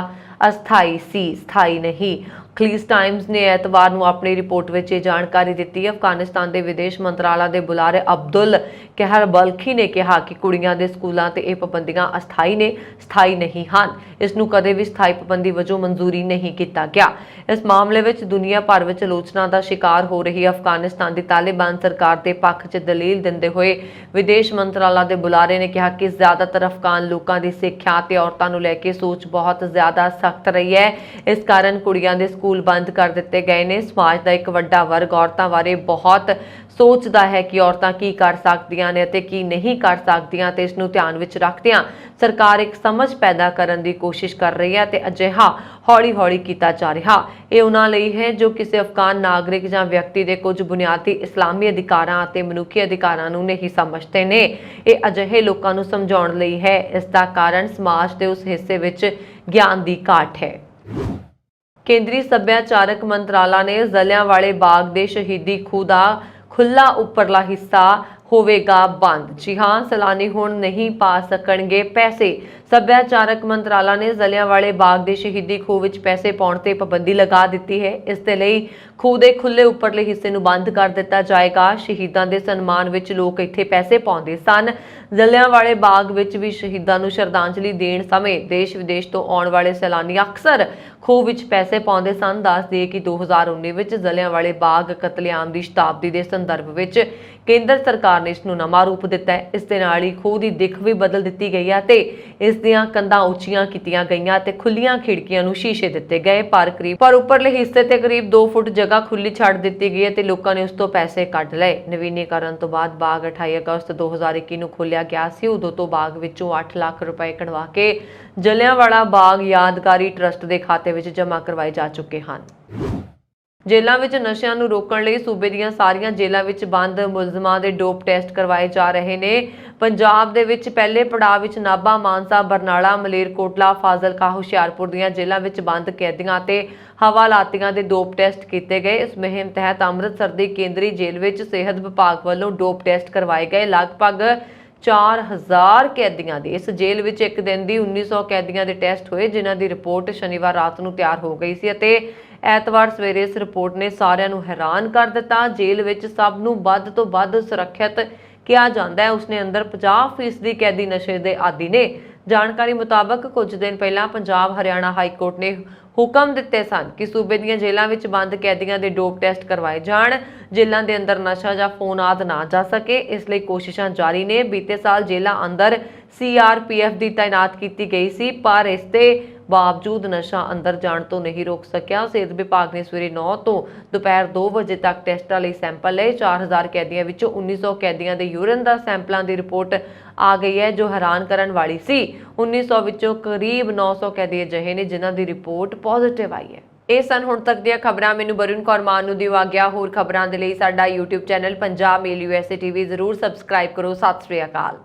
ਅਸਥਾਈ ਸੀ, ਸਥਾਈ ਨਹੀਂ। ਖਲੀਜ ਟਾਈਮਜ਼ ਨੇ ਐਤਵਾਰ ਨੂੰ ਆਪਣੀ ਰਿਪੋਰਟ ਵਿੱਚ ਇਹ ਜਾਣਕਾਰੀ ਦਿੱਤੀ। ਅਫਗਾਨਿਸਤਾਨ ਦੇ ਵਿਦੇਸ਼ ਮੰਤਰਾਲਾ ਦੇ ਬੁਲਾਰੇ ਅਬਦੁਲ ਕਹਿਰ ਬਲਖੀ ਨੇ ਕਿਹਾ ਕਿ ਕੁੜੀਆਂ ਦੇ ਸਕੂਲਾਂ ਤੇ ਇਹ ਪਾਬੰਦੀਆਂ ਅਸਥਾਈ ਨੇ, ਸਥਾਈ ਨਹੀਂ ਹਨ। ਇਸ ਨੂੰ ਕਦੇ ਵੀ ਸਥਾਈ ਪਾਬੰਦੀ ਵਜੋਂ ਮਨਜ਼ੂਰੀ ਨਹੀਂ ਕੀਤਾ ਗਿਆ। ਇਸ ਮਾਮਲੇ ਵਿੱਚ ਦੁਨੀਆ ਭਰ ਵਿੱਚ ਆਲੋਚਨਾ ਦਾ ਸ਼ਿਕਾਰ ਹੋ ਰਹੀ ਅਫਗਾਨਿਸਤਾਨ ਦੀ ਤਾਲਿਬਾਨ ਸਰਕਾਰ ਦੇ ਪੱਖ 'ਚ ਦਲੀਲ ਦਿੰਦੇ ਹੋਏ ਵਿਦੇਸ਼ ਮੰਤਰਾਲਾ ਦੇ ਬੁਲਾਰੇ ਨੇ ਕਿਹਾ ਕਿ ਜ਼ਿਆਦਾਤਰ ਅਫਗਾਨ ਲੋਕਾਂ ਦੀ ਸਿੱਖਿਆ ਤੇ ਔਰਤਾਂ ਨੂੰ ਲੈ ਕੇ ਸੋਚ ਬਹੁਤ ਜ਼ਿਆਦਾ ਸਖਤ ਰਹੀ ਹੈ। ਇਸ ਕਾਰਨ ਕੁੜੀਆਂ ਦੇ ਸਕੂਲ ਬੰਦ ਕਰ ਦਿੱਤੇ ਗਏ ਨੇ। ਸਮਾਜ ਦਾ ਇੱਕ ਵੱਡਾ ਵਰਗ ਔਰਤਾਂ ਬਾਰੇ ਬਹੁਤ ਸੋਚਦਾ ਹੈ ਕਿ ਔਰਤਾਂ ਕੀ ਕਰ ਸਕਦੀਆਂ ਨੇ ਅਤੇ ਕੀ ਨਹੀਂ ਕਰ ਸਕਦੀਆਂ ਤੇ ਇਸ ਨੂੰ ਧਿਆਨ ਵਿੱਚ ਰੱਖਦਿਆਂ ਸਰਕਾਰ ਇੱਕ ਸਮਝ ਪੈਦਾ ਕਰਨ ਦੀ ਕੋਸ਼ਿਸ਼ ਕਰ ਰਹੀ ਹੈ ਤੇ ਅਜਿਹਾ ਹੌਲੀ-ਹੌਲੀ ਕੀਤਾ ਜਾ ਰਿਹਾ। ਇਹ ਉਹਨਾਂ ਲਈ ਹੈ ਜੋ ਕਿਸੇ ਅਫਗਾਨ ਨਾਗਰਿਕ ਜਾਂ ਵਿਅਕਤੀ ਦੇ ਕੁਝ ਬੁਨਿਆਦੀ ਇਸਲਾਮੀ ਅਧਿਕਾਰਾਂ ਅਤੇ ਮਨੁੱਖੀ ਅਧਿਕਾਰਾਂ ਨੂੰ ਨਹੀਂ ਸਮਝਦੇ ਨੇ। ਇਹ ਅਜਿਹੇ ਲੋਕਾਂ ਨੂੰ ਸਮਝਾਉਣ ਲਈ ਹੈ। ਇਸ ਦਾ ਕਾਰਨ ਸਮਾਜ ਦੇ ਉਸ ਹਿੱਸੇ ਵਿੱਚ ਗਿਆਨ ਦੀ ਘਾਟ ਹੈ। ਕੇਂਦਰੀ ਸੱਭਿਆਚਾਰਕ ਮੰਤਰਾਲਾ ਨੇ ਜਲਿਆਂਵਾਲੇ ਬਾਗ ਦੇ ਸ਼ਹੀਦੀ ਖੂਹ ਦਾ ਖੁੱਲਾ ਉੱਪਰਲਾ ਹਿੱਸਾ ਹੋਵੇਗਾ ਬੰਦ। ਜੀ ਹਾਂ, ਸੈਲਾਨੀ ਹੁਣ ਨਹੀਂ ਪਾ ਸਕਣਗੇ ਪੈਸੇ। ਸੱਭਿਆਚਾਰਕ ਮੰਤਰਾਲਾ ਨੇ ਜਲਿਆਂਵਾਲੇ ਬਾਗ ਦੇ ਸ਼ਹੀਦੀ ਖੂਹ ਵਿੱਚ ਪੈਸੇ ਪਾਉਣ ਤੇ ਪਾਬੰਦੀ ਲਗਾ ਦਿੱਤੀ ਹੈ। ਇਸ ਦੇ ਲਈ ਖੂਹ ਦੇ ਖੁੱਲੇ ਉੱਪਰਲੇ ਹਿੱਸੇ ਨੂੰ ਬੰਦ ਕਰ ਦਿੱਤਾ ਜਾਏਗਾ। ਸ਼ਹੀਦਾਂ ਦੇ ਸਨਮਾਨ ਵਿੱਚ ਲੋਕ ਇੱਥੇ ਪੈਸੇ ਪਾਉਂਦੇ ਸਨ। ਜਲਿਆਂਵਾਲੇ ਬਾਗ ਵਿੱਚ ਵੀ ਸ਼ਹੀਦਾਂ ਨੂੰ ਸ਼ਰਧਾਂਜਲੀ ਦੇਣ ਸਮੇਂ ਦੇਸ਼ ਵਿਦੇਸ਼ ਤੋਂ ਆਉਣ ਵਾਲੇ ਸੈਲਾਨੀ ਅਕਸਰ ਖੂਹ ਵਿੱਚ ਪੈਸੇ ਪਾਉਂਦੇ ਸਨ। ਦੱਸ ਦਈਏ ਕਿ 2019 ਵਿੱਚ ਜਲਿਆਂਵਾਲੇ ਬਾਗ ਕਤਲੇਆਮ ਦੀ ਸ਼ਤਾਬਦੀ ਦੇ ਸੰਦਰਭ ਵਿੱਚ ਕੇਂਦਰ ਸਰਕਾਰ ਨੇ ਇਸ ਨੂੰ ਨਵਾਂ ਰੂਪ ਦਿੱਤਾ ਹੈ। ਇਸ ਦੇ ਨਾਲ ਹੀ ਖੂਹ ਦੀ ਦਿੱਖ ਵੀ ਬਦਲ ਦਿੱਤੀ ਗਈ ਹੈ ਤੇ ਇਸ ਦੀਆਂ ਕੰਧਾਂ ਉੱਚੀਆਂ ਕੀਤੀਆਂ ਗਈਆਂ ਤੇ ਖੁੱਲੀਆਂ ਖਿੜਕੀਆਂ ਨੂੰ ਸ਼ੀਸ਼ੇ ਦਿੱਤੇ ਗਏ। ਪਰ ਉੱਪਰਲੇ ਹਿੱਸੇ ਤੇ ਕਰੀਬ 2 ਫੁੱਟ ਜਗ੍ਹਾ ਖੁੱਲੀ ਛੱਡ ਦਿੱਤੀ ਗਈ ਹੈ ਤੇ ਲੋਕਾਂ ਨੇ ਉਸ ਤੋਂ ਪੈਸੇ ਕੱਢ ਲਏ। ਨਵੀਨੀਕਰਨ ਤੋਂ ਬਾਅਦ ਬਾਗ 28 ਅਗਸਤ 2021 ਨੂੰ ਖੋਲ੍ਹਿਆ ਗਿਆ ਸੀ। ਉਦੋਂ ਤੋਂ ਬਾਗ ਵਿੱਚੋਂ 8 ਲੱਖ ਰੁਪਏ ਕਢਵਾ ਕੇ ਜਲਿਆਂਵਾਲਾ ਬਾਗ ਯਾਦਗਾਰੀ ਟਰਸਟ ਦੇ ਖਾਤੇ ਵਿੱਚ ਜਮ੍ਹਾਂ ਕਰਵਾਏ ਜਾ ਚੁੱਕੇ ਹਨ। ਜੇਲ੍ਹਾਂ ਵਿੱਚ ਨਸ਼ਿਆਂ ਨੂੰ ਰੋਕਣ ਲਈ ਸੂਬੇ ਦੀਆਂ ਸਾਰੀਆਂ ਜੇਲ੍ਹਾਂ ਵਿੱਚ ਬੰਦ ਮੁਲਜ਼ਮਾਂ ਦੇ ਡੋਪ ਟੈਸਟ ਕਰਵਾਏ ਜਾ ਰਹੇ ਨੇ। ਪੰਜਾਬ ਦੇ ਵਿੱਚ ਪਹਿਲੇ ਪੜਾਅ ਵਿੱਚ ਨਾਭਾ, ਮਾਨਸਾ, ਬਰਨਾਲਾ, ਮਲੇਰਕੋਟਲਾ, ਫਾਜ਼ਿਲਕਾ, ਹੁਸ਼ਿਆਰਪੁਰ ਦੀਆਂ ਜੇਲ੍ਹਾਂ ਵਿੱਚ ਬੰਦ ਕੈਦੀਆਂ ਤੇ ਹਵਾਲਾਤੀਆਂ ਦੇ ਡੋਪ ਟੈਸਟ ਕੀਤੇ ਗਏ। ਇਸ ਮੁਹਿੰਮ ਤਹਿਤ ਅੰਮ੍ਰਿਤਸਰ ਦੀ ਕੇਂਦਰੀ ਜੇਲ੍ਹ ਵਿੱਚ ਸਿਹਤ ਵਿਭਾਗ ਵੱਲੋਂ ਡੋਪ ਟੈਸਟ ਕਰਵਾਏ ਗਏ। ਲਗਭਗ 4000 ਕੈਦੀਆਂ ਦੇ ਇਸ ਜੇਲ੍ਹ ਵਿੱਚ ਇੱਕ ਦਿਨ ਦੀ 1900 ਕੈਦੀਆਂ ਦੇ ਟੈਸਟ ਹੋਏ, ਜਿਨ੍ਹਾਂ ਦੀ ਰਿਪੋਰਟ ਸ਼ਨੀਵਾਰ ਰਾਤ ਨੂੰ ਤਿਆਰ ਹੋ ਗਈ ਸੀ ਅਤੇ ਐਤਵਾਰ ਸਵੇਰੇ ਇਸ ਰਿਪੋਰਟ ਨੇ ਸਾਰਿਆਂ ਨੂੰ ਹੈਰਾਨ ਕਰ ਦਿੱਤਾ। ਜੇਲ੍ਹ ਵਿੱਚ ਸਭ ਨੂੰ ਵੱਧ ਤੋਂ ਵੱਧ ਸੁਰੱਖਿਅਤ ਕਿਹਾ ਜਾਂਦਾ ਹੈ। ਉਸਨੇ ਅੰਦਰ 50% ਕੈਦੀ ਨਸ਼ੇ ਦੇ ਆਦੀ ਨੇ। ਜਾਣਕਾਰੀ ਮੁਤਾਬਕ ਕੁਝ ਦਿਨ ਪਹਿਲਾਂ ਪੰਜਾਬ ਹਰਿਆਣਾ ਹਾਈ ਕੋਰਟ ਨੇ ਹੁਕਮ ਦਿੱਤੇ ਸਨ ਕਿ ਸੂਬੇ ਦੀਆਂ ਜੇਲ੍ਹਾਂ ਵਿੱਚ ਬੰਦ ਕੈਦੀਆਂ ਦੇ ਡੋਪ ਟੈਸਟ ਕਰਵਾਏ ਜਾਣ। ਜੇਲ੍ਹਾਂ ਦੇ ਅੰਦਰ ਨਸ਼ਾ ਜਾਂ ਫੋਨ ਆਦਿ ਨਾ ਜਾ ਸਕੇ, ਇਸ ਲਈ ਕੋਸ਼ਿਸ਼ਾਂ ਜਾਰੀ ਨੇ। ਬੀਤੇ ਸਾਲ ਜੇਲ੍ਹਾਂ ਅੰਦਰ CRPF ਦੀ ਤਾਇਨਾਤ ਕੀਤੀ ਗਈ ਸੀ, ਪਰ ਇਸ ਦੇ ਬਾਵਜੂਦ ਨਸ਼ਾ ਅੰਦਰ ਜਾਣ ਤੋਂ ਨਹੀਂ ਰੋਕ ਸਕਿਆ। ਸਿਹਤ ਵਿਭਾਗ ਨੇ ਸਵੇਰੇ 9 ਤੋਂ ਦੁਪਹਿਰ 2 ਵਜੇ ਤੱਕ ਟੈਸਟਾਂ ਲਈ ਸੈਂਪਲ ਲਏ। 4000 ਕੈਦੀਆਂ ਵਿੱਚੋਂ 1900 ਕੈਦੀਆਂ ਦੇ ਯੂਰਿਨ ਦਾ ਸੈਂਪਲਾਂ ਦੀ ਰਿਪੋਰਟ ਆ ਗਈ ਹੈ, ਜੋ ਹੈਰਾਨ ਕਰਨ ਵਾਲੀ ਸੀ। 1900 ਵਿੱਚੋਂ ਕਰੀਬ 900 ਕੈਦੀ ਅਜਿਹੇ ਨੇ ਜਿਨ੍ਹਾਂ ਦੀ ਰਿਪੋਰਟ ਪੋਜ਼ਿਟਿਵ ਆਈ ਹੈ। ਇਹ ਸਨ ਹੁਣ ਤੱਕ ਦੀਆਂ ਖਬਰਾਂ। ਮੈਨੂੰ ਬਰੁਨ ਕੌਰ ਮਾਨ ਨੂੰ ਦਿਓ ਆਗਿਆ। ਹੋਰ ਖਬਰਾਂ ਦੇ ਲਈ ਸਾਡਾ YouTube ਚੈਨਲ ਪੰਜਾਬ ਮੇਲ USA TV ਜ਼ਰੂਰ ਸਬਸਕ੍ਰਾਈਬ ਕਰੋ। ਸਤਿ ਸ੍ਰੀ ਅਕਾਲ।